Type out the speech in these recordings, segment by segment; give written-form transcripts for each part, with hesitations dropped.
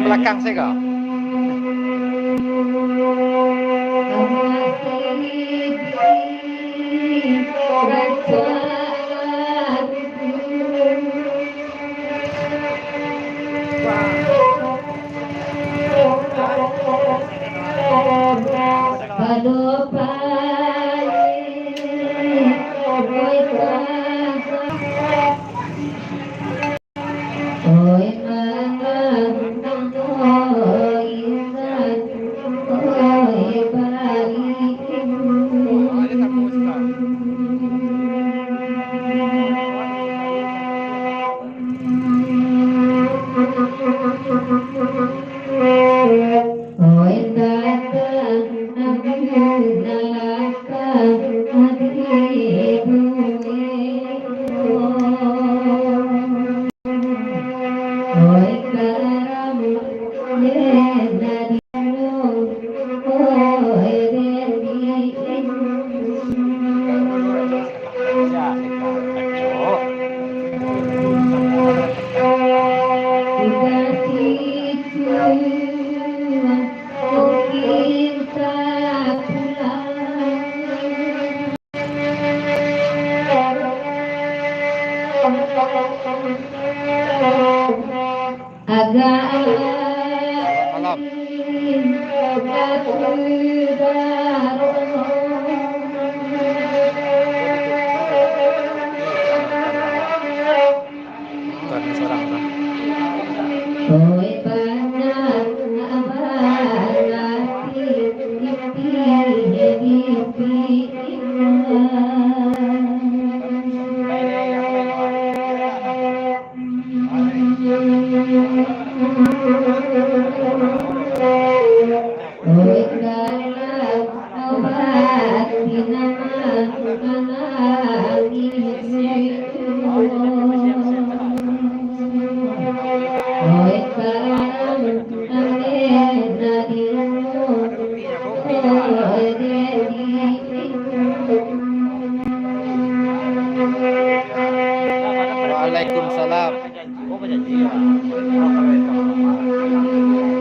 Belakang saya kok. Waalaikumsalam. Oh, janji ya. Oh, kalau itu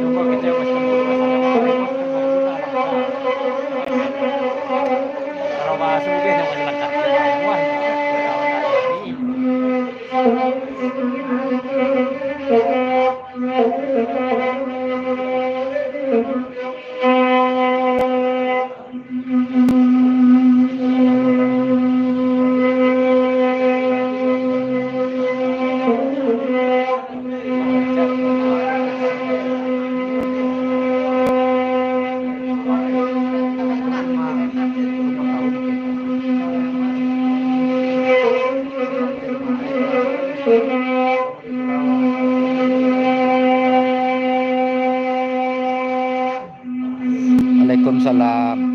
coba kita masih dulu kalau bahasa mungkin yang menjelaskan wah Waalaikumsalam.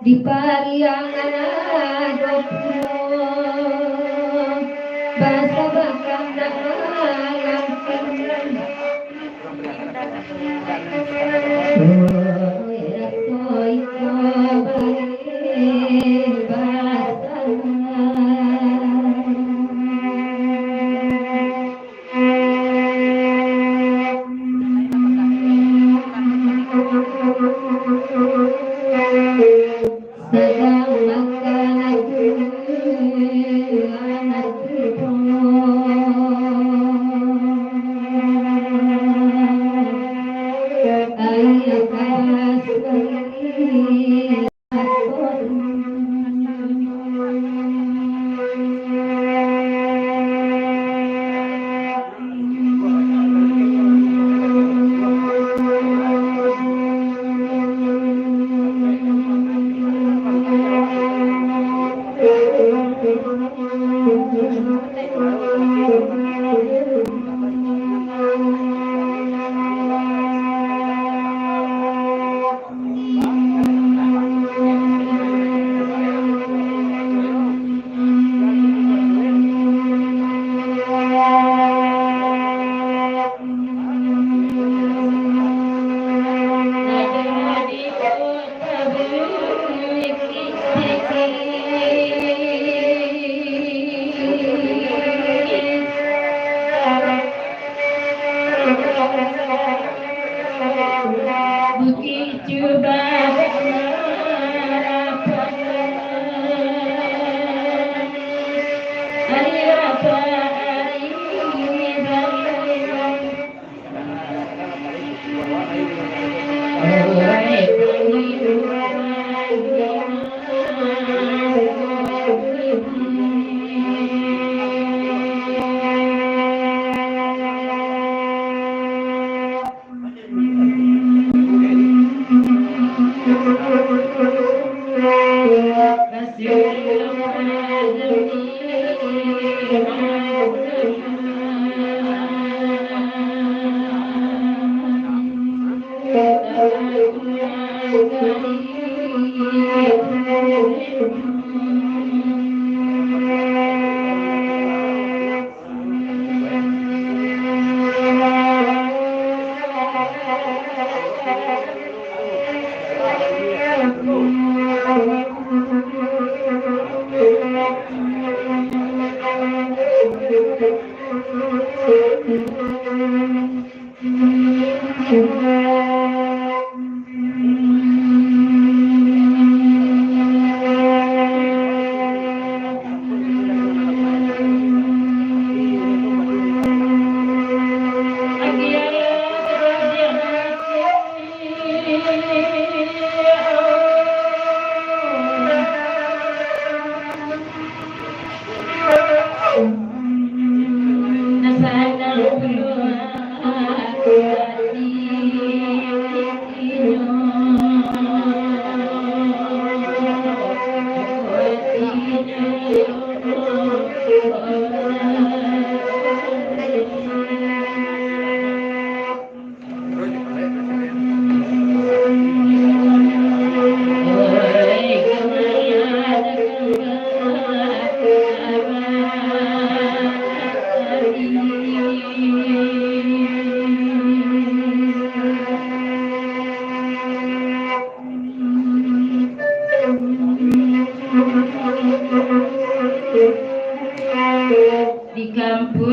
di pariangan adoku basa bakal di kampung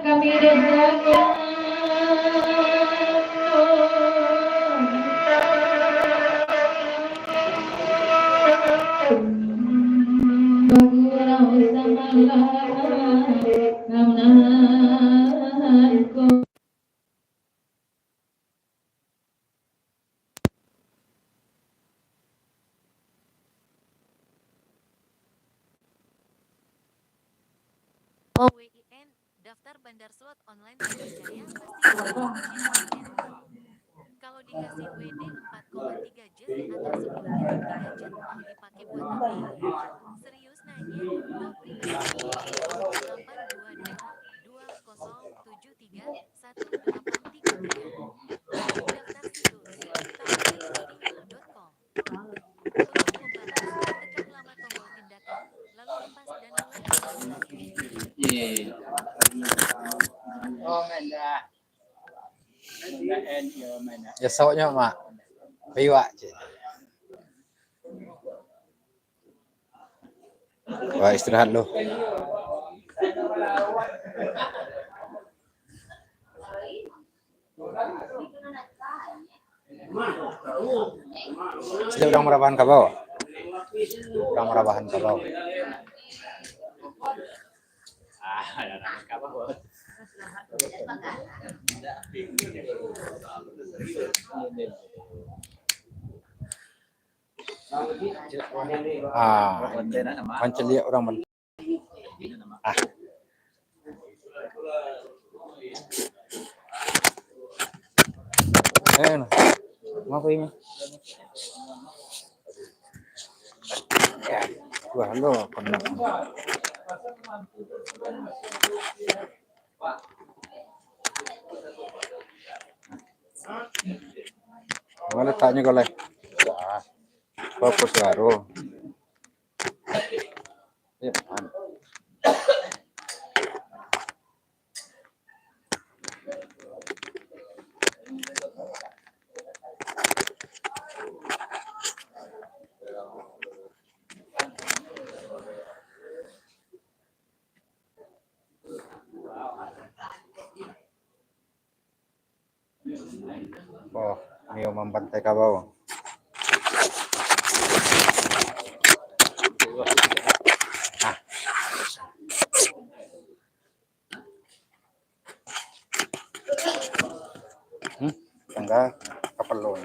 kami OWIN, daftar bandar slot online terpercaya pasti izin WNI. Kalau dikasih WD 4,3 jet atau 10,3 jet mau dipakai buat apa? Serius nanya, lo pribadi 082220731833. Daftar situs tampilvoting.com. Untuk membahas, tekan alamat tombol tindakan, lalu lepas dan mulai registrasi. Ya sawnya mak. Biwa cik. Wah istirahat lu. Sudah orang merabahan kabau. Orang merabahan kabau. Macam dia orang men. Apa ini? Ya, wah lo kena. Mana tanya kau leh? Fokus baru. Ya, oh, Mio membantai kabau. Tangga kapalon.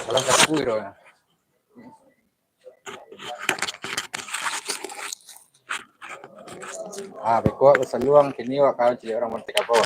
Kalau kapui roh. Beko keseluang kini wak kau cili orang mantik apa?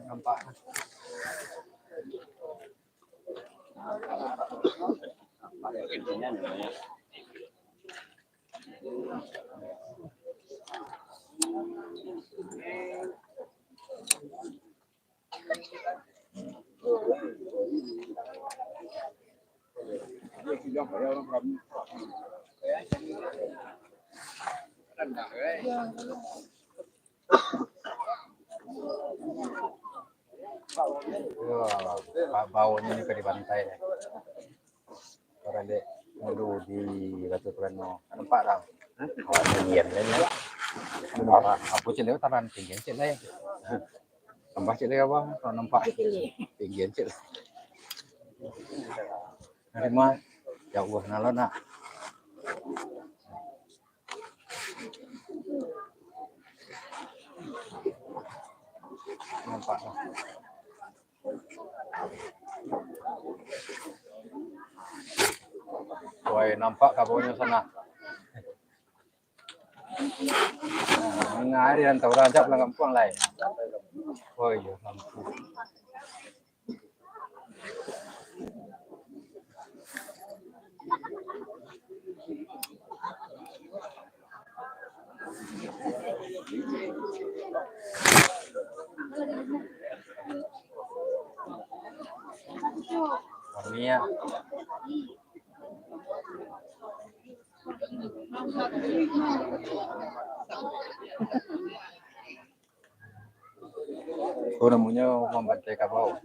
Nampak. Baunya ini ke di pantai deh. Orang dek dulu di Batu Plano. Nampak tak? Tinggian lainnya. Aku cile taran tinggian cile. Tambah cile apa? Kalau nampak tinggian cile. Hari mah ya Allah nalon nak. Nampak. Woi, nampak kabaunya sana. Ngari dan tahu rajab lah kampung lain. Oh iya, lampu. Mia Oh, namanya membantai kapau.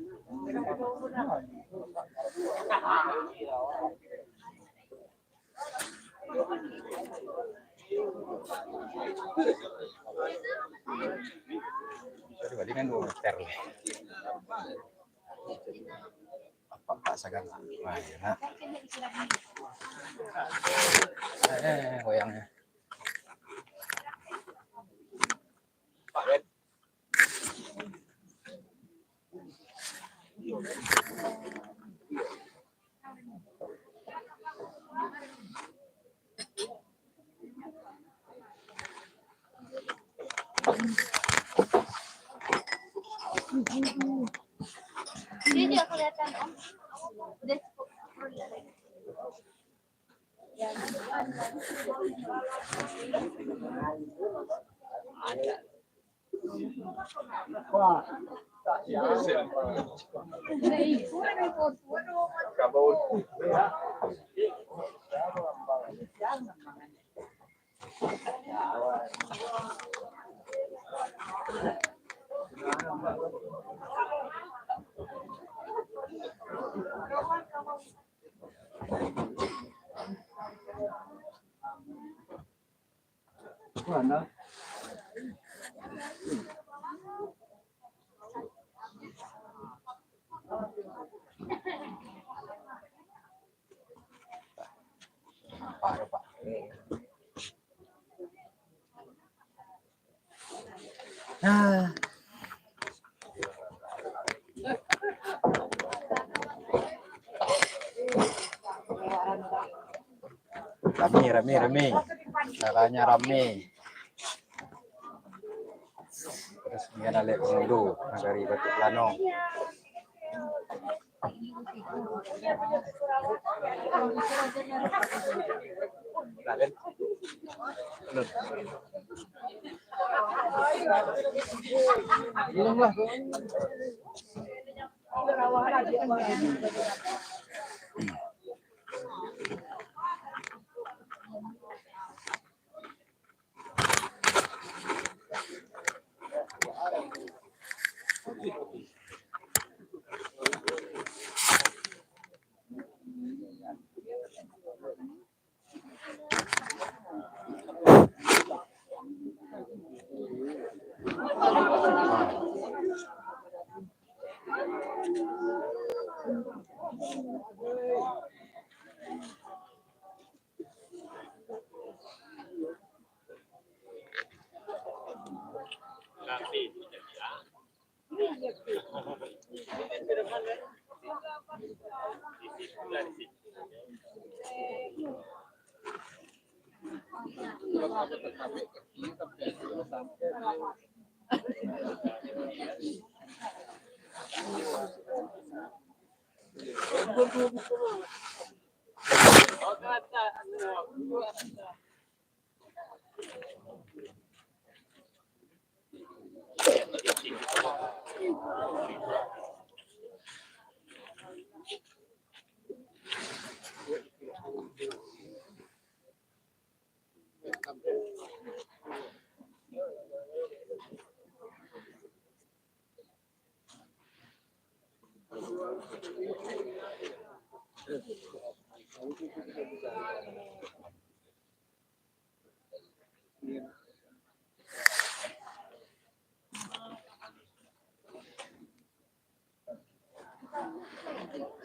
Jadi balik kan 2 meter lah. Apa sagan? Wah, ya. Goyangnya. Jadi dia kelihatan om. Udah cukup. Mana? Pak. Nah. Rame. Caranya rame. Terus dia nalik pengunduh dari Batu Plano. Belum lah.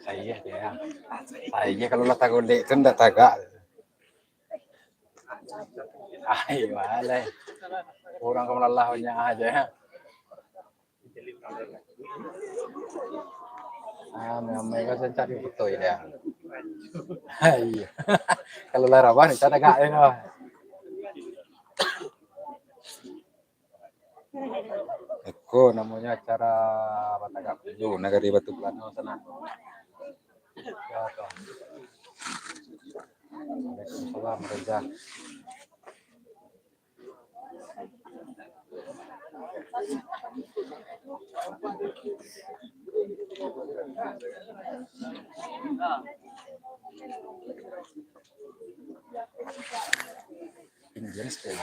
Saya kalau letak gondek itu ndak tagak. Ayo, alay. Orang kemelalahnya aja. Mereka cari foto ya. Iya. Kalau larawan itu tagak ya. Eko namanya acara Batagap Puju Nagari Batu Plano sana. Ya toh. Waalaikumsalam Reza. Jadi sepeda.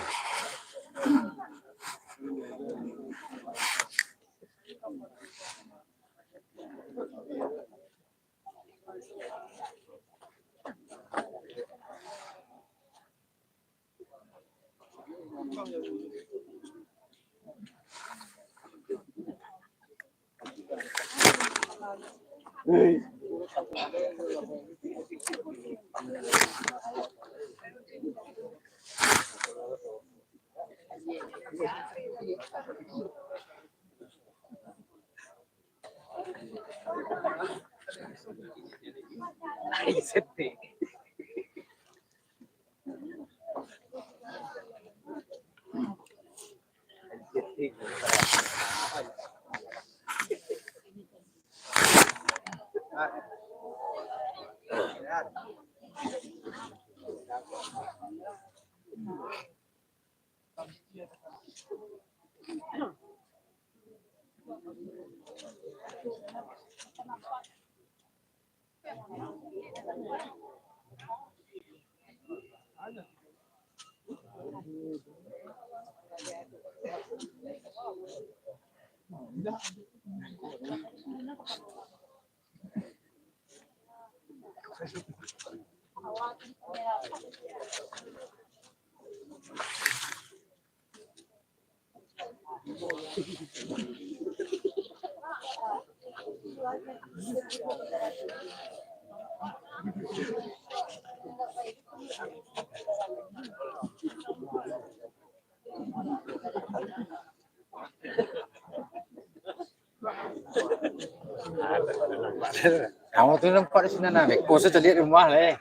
Kamu tuh nampak di sini namek. Khusus terlihat di rumah lah.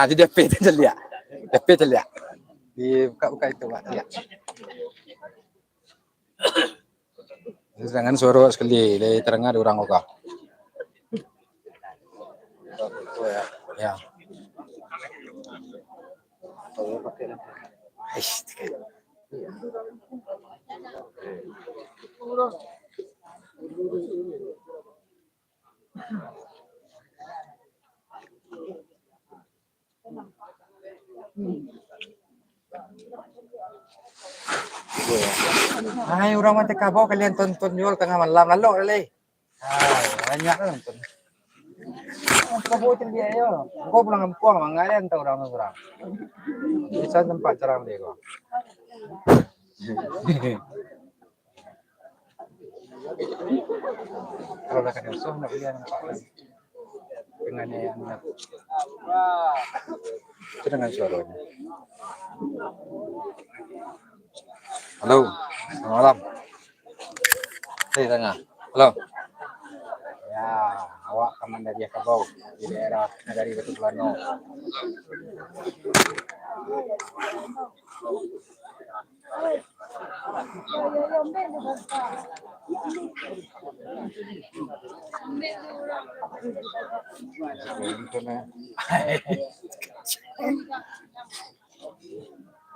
Di DP tu terlihat. DP terlihat. Di buka-buka itu Pak terlihat. Jangan suara sekali. Dari terengah ada orang muka. Ya. Aish. Hai orang mati kabau kalian tonton jual tengah malam lalu kali. Banyak nonton. Kabau dia yo. Kau pulang kampung mangalian tahu orang. Bisa tempat cerang dia kau. Kalau nak kena suh nak lihat nampak. Dengan yang nak. Itu dengan suaranya. Halo, selamat malam. Tengah. Halo. Ya, awak teman dari Kabau di daerah Nagari Batu Plano.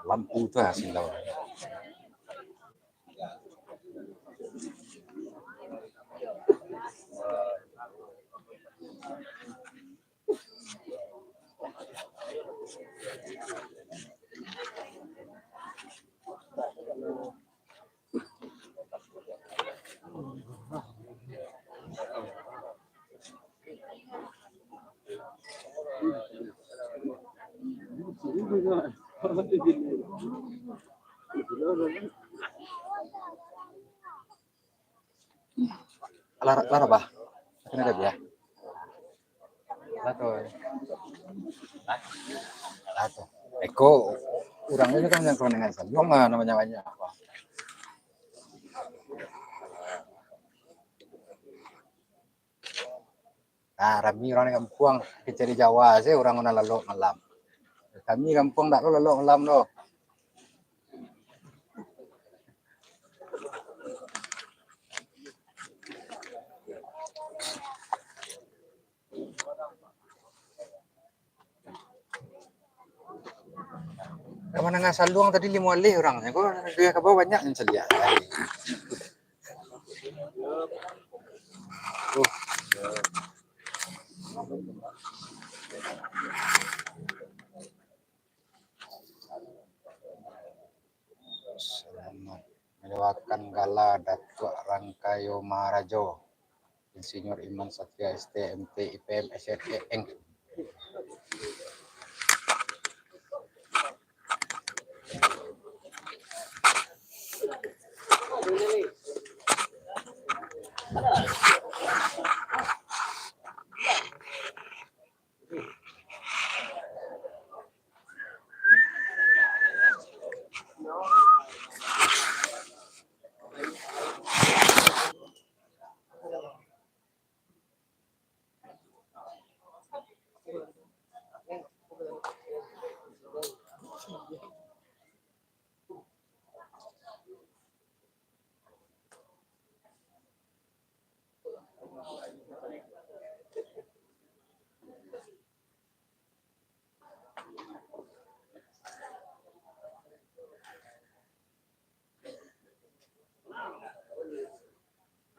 Lampu tu hasil lawan. Lara bah, kena dia. Lato. Eko, orang ini kan yang kewenangan Salong namanya banyak apa. Rami orang kampung kita di Jawa sih orang mana lalu malam. Kami kampung tak lalu malam loh. Kemana nggak Saluang tadi 5 alih orangnya, kok dia ke bawah banyak yang celia. Padewakan Gala Datuk Rangkayo Maharajo Insinyur Iman Satria STMT IPM SRE Eng.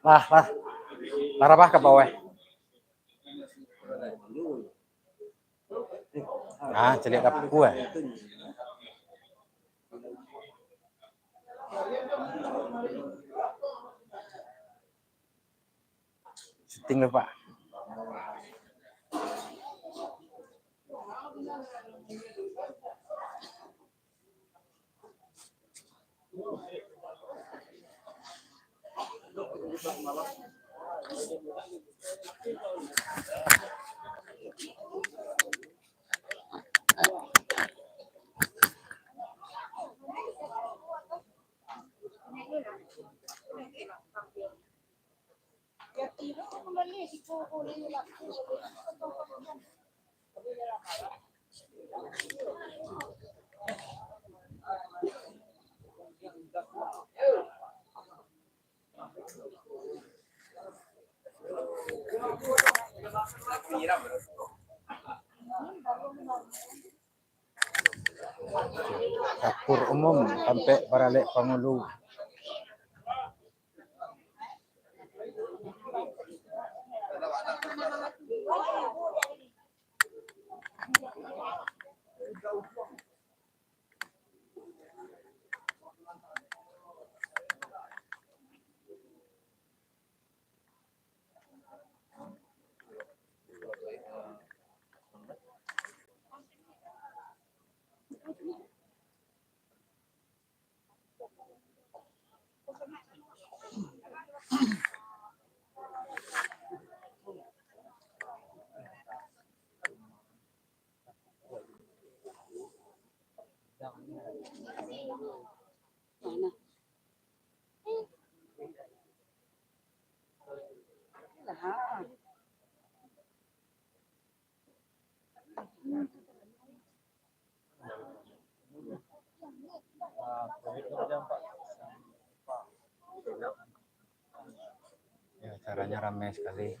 Lah. Lara bah ke bawah. Celik dapku Setting lho, Pak. Dapur umum sampai Baralek Pangulu. Ya, caranya ramai sekali.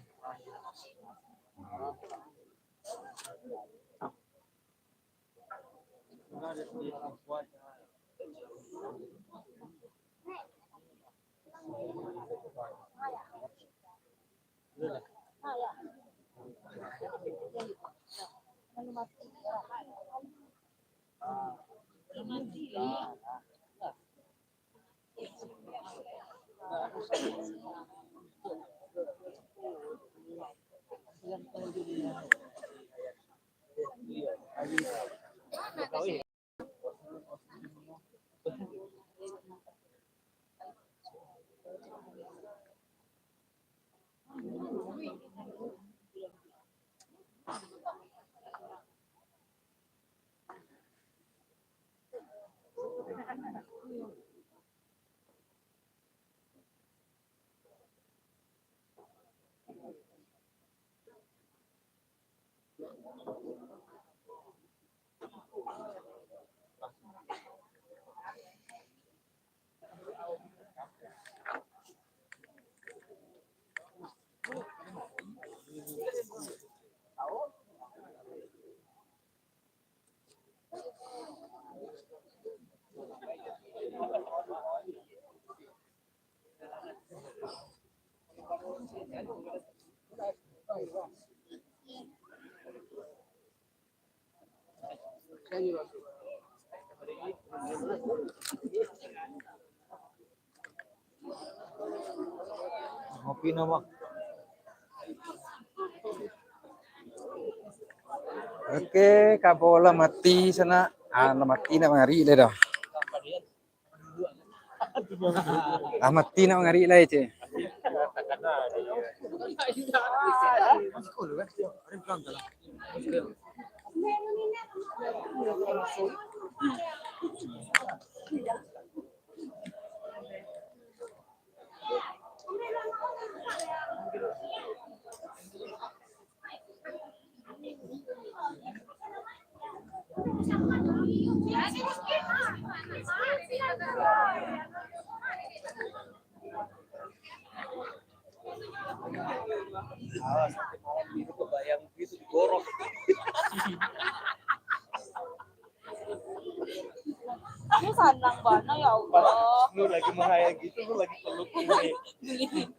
Ngopi nama. Oke, kabola mati sana. Mati nak mengari le dah. Mati nak mengari le je. Lu sanang banget ya Allah. Lu lagi menghayal gitu, lu lagi peluk ini.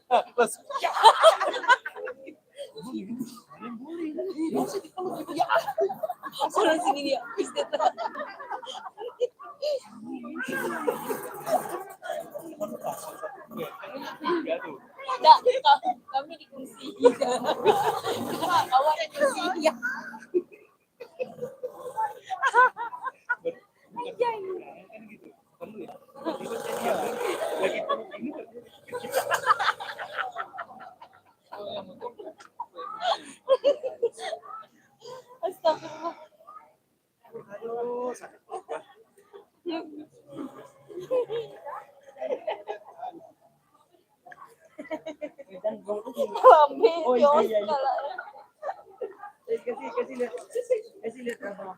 Terus Suruh sini dia. Enggak, kami di kursi. Awak di kursi ya. Astagfirullah. aduh, sakit banget. Lambe, Oh, iya, Jos, iya, iya. kalau Kasih lihat apa.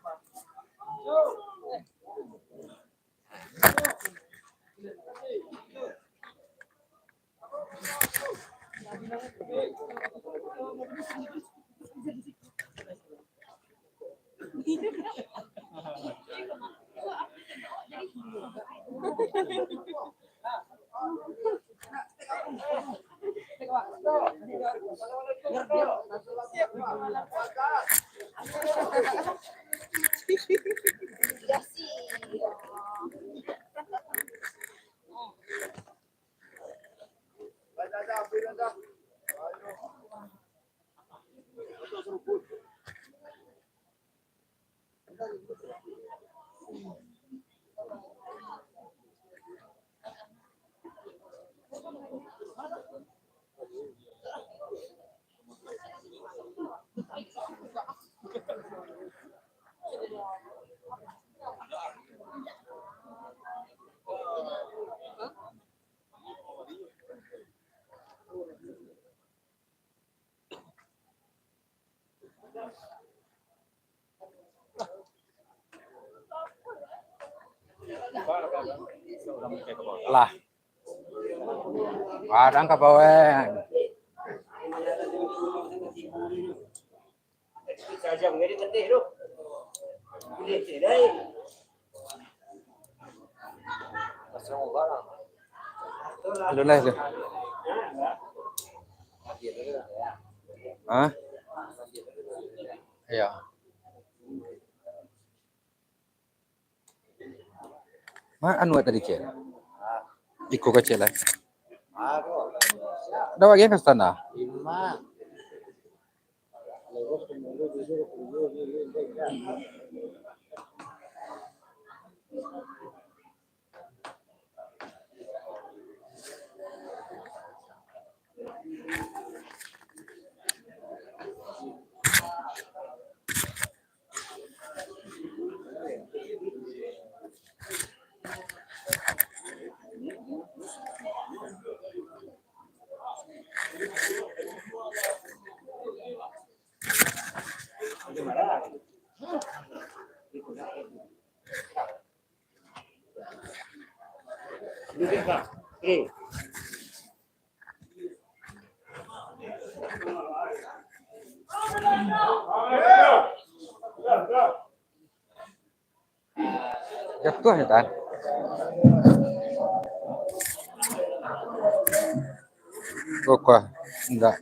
Lah. Kadang ka bawen. Aduh lah tu. Hah? Iya. Anu tadi cek. Iko kecil lah. Ada lagi yang ke sana? Jatuh ya tan. Kok enggak.